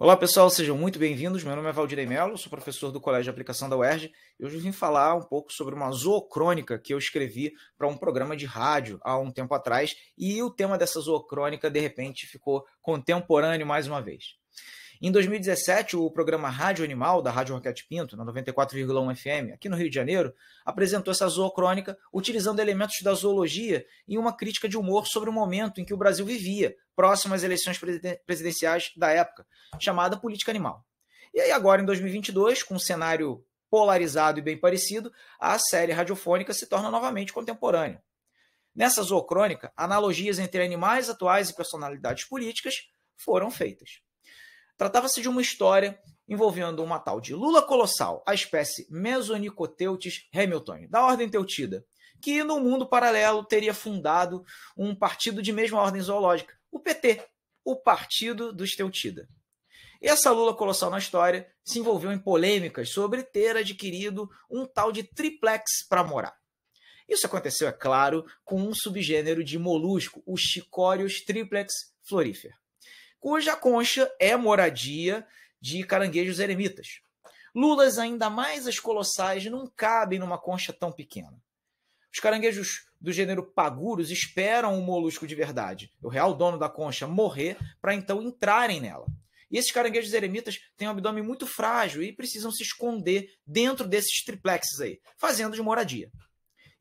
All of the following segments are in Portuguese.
Olá pessoal, sejam muito bem-vindos. Meu nome é Valdirei Melo, sou professor do Colégio de Aplicação da UERJ e hoje eu vim falar um pouco sobre uma zoocrônica que eu escrevi para um programa de rádio há um tempo atrás e o tema dessa zoocrônica de repente ficou contemporâneo mais uma vez. Em 2017, o programa Rádio Animal, da Rádio Roquete Pinto, na 94,1 FM, aqui no Rio de Janeiro, apresentou essa zoocrônica utilizando elementos da zoologia e uma crítica de humor sobre o momento em que o Brasil vivia, próximo às eleições presidenciais da época, chamada Política Animal. E aí agora, em 2022, com um cenário polarizado e bem parecido, a série radiofônica se torna novamente contemporânea. Nessa zoocrônica, analogias entre animais atuais e personalidades políticas foram feitas. Tratava-se de uma história envolvendo uma tal de lula colossal, a espécie Mesonicoteuthis hamiltoni, da ordem Teutida, que no mundo paralelo teria fundado um partido de mesma ordem zoológica, o PT, o Partido dos Teutida. E essa lula colossal na história se envolveu em polêmicas sobre ter adquirido um tal de triplex para morar. Isso aconteceu, é claro, com um subgênero de molusco, o Chicorius triplex florifer, cuja concha é moradia de caranguejos eremitas. Lulas ainda mais as colossais não cabem numa concha tão pequena. Os caranguejos do gênero Pagurus esperam o molusco de verdade, o real dono da concha, morrer para então entrarem nela. E esses caranguejos eremitas têm um abdômen muito frágil e precisam se esconder dentro desses triplexes aí, fazendo de moradia.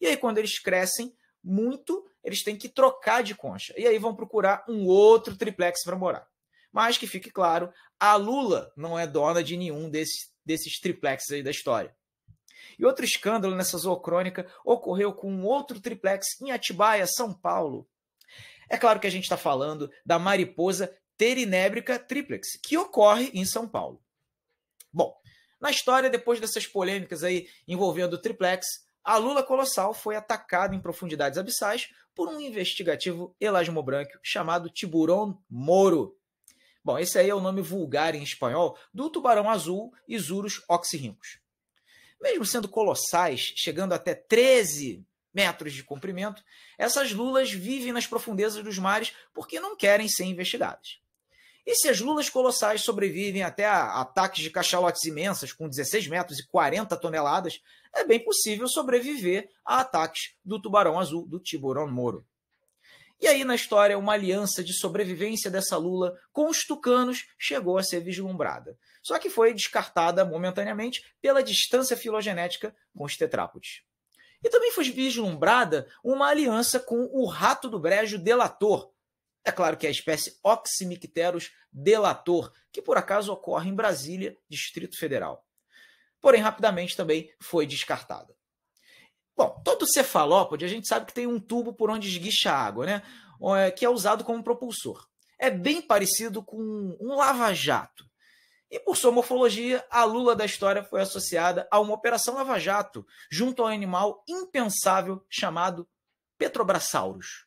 E aí, quando eles crescem muito, eles têm que trocar de concha. E aí vão procurar um outro triplex para morar. Mas que fique claro, a lula não é dona de nenhum desses triplexes aí da história. E outro escândalo nessa zoocrônica ocorreu com um outro triplex em Atibaia, São Paulo. É claro que a gente está falando da mariposa Terinébrica triplex, que ocorre em São Paulo. Bom, na história, depois dessas polêmicas aí envolvendo o triplex, a lula colossal foi atacada em profundidades abissais por um investigativo elasmobranquio chamado tiburão moro. Bom, esse aí é o nome vulgar em espanhol do tubarão azul Isurus oxyrhynchus. Mesmo sendo colossais, chegando até 13 metros de comprimento, essas lulas vivem nas profundezas dos mares porque não querem ser investigadas. E se as lulas colossais sobrevivem até a ataques de cachalotes imensas com 16 metros e 40 toneladas, é bem possível sobreviver a ataques do tubarão azul, do tiburão moro. E aí, na história, uma aliança de sobrevivência dessa lula com os tucanos chegou a ser vislumbrada. Só que foi descartada momentaneamente pela distância filogenética com os tetrápodes. E também foi vislumbrada uma aliança com o rato do brejo delator. É claro que é a espécie Oxymicterus delator, que por acaso ocorre em Brasília, Distrito Federal. Porém, rapidamente também foi descartada. Bom, todo cefalópode a gente sabe que tem um tubo por onde esguicha a água, né? Que é usado como propulsor. É bem parecido com um lava-jato. E por sua morfologia, a lula da história foi associada a uma operação lava-jato junto ao animal impensável chamado Petrobrasaurus.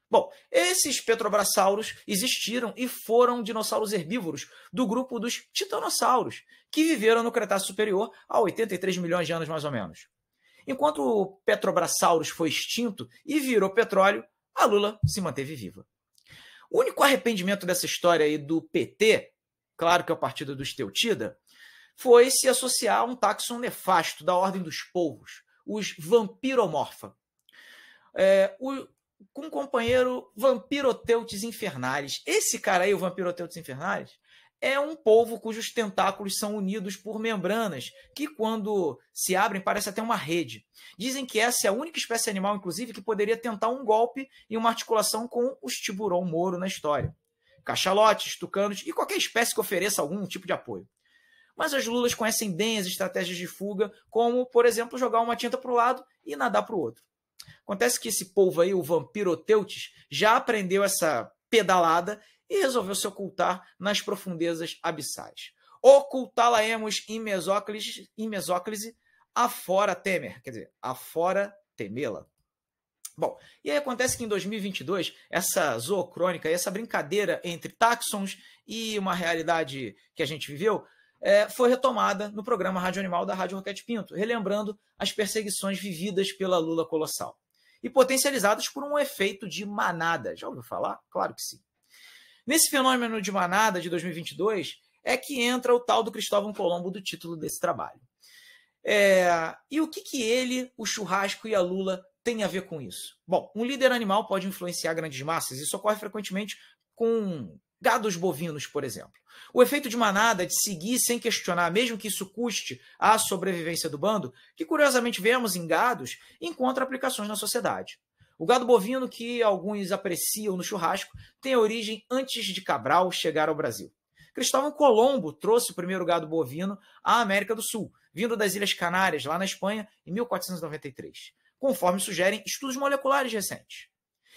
Bom, esses petrobrassauros existiram e foram dinossauros herbívoros do grupo dos titanossauros, que viveram no Cretáceo Superior há 83 milhões de anos mais ou menos. Enquanto o Petrobrasaurus foi extinto e virou petróleo, a lula se manteve viva. O único arrependimento dessa história aí do PT, claro que é o Partido dos Teutida, foi se associar a um táxon nefasto da ordem dos polvos, os Vampiromorpha. Com o companheiro Vampiroteuthis infernalis. Esse cara aí, o Vampiroteuthis infernalis, é um polvo cujos tentáculos são unidos por membranas, que quando se abrem parece até uma rede. Dizem que essa é a única espécie animal, inclusive, que poderia tentar um golpe e uma articulação com os tiburão moro na história. Cachalotes, tucanos e qualquer espécie que ofereça algum tipo de apoio. Mas as lulas conhecem bem as estratégias de fuga, como, por exemplo, jogar uma tinta para o lado e nadar para o outro. Acontece que esse polvo aí, o Vampiroteuthis, já aprendeu essa pedalada e resolveu se ocultar nas profundezas abissais. Ocultá-la-emos em mesóclise afora temer, quer dizer, afora temê-la. Bom, e aí acontece que em 2022, essa zoocrônica, essa brincadeira entre táxons e uma realidade que a gente viveu, foi retomada no programa Rádio Animal da Rádio Roquete Pinto, relembrando as perseguições vividas pela lula colossal e potencializadas por um efeito de manada. Já ouviu falar? Claro que sim. Nesse fenômeno de manada de 2022, é que entra o tal do Cristóvão Colombo do título desse trabalho. E o que ele, o churrasco e a lula têm a ver com isso? Bom, um líder animal pode influenciar grandes massas. Isso ocorre frequentemente com gados bovinos, por exemplo. O efeito de manada, de seguir sem questionar, mesmo que isso custe a sobrevivência do bando, que curiosamente vemos em gados, encontra aplicações na sociedade. O gado bovino, que alguns apreciam no churrasco, tem origem antes de Cabral chegar ao Brasil. Cristóvão Colombo trouxe o primeiro gado bovino à América do Sul, vindo das Ilhas Canárias, lá na Espanha, em 1493, conforme sugerem estudos moleculares recentes.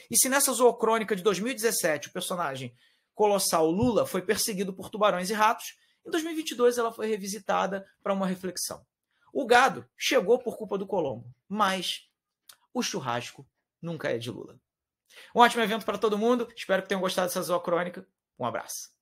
E se nessa zoocrônica de 2017 o personagem colossal Lula foi perseguido por tubarões e ratos, em 2022 ela foi revisitada para uma reflexão. O gado chegou por culpa do Colombo, mas o churrasco nunca é de Lula. Um ótimo evento para todo mundo, espero que tenham gostado dessa zoocrônica. Um abraço.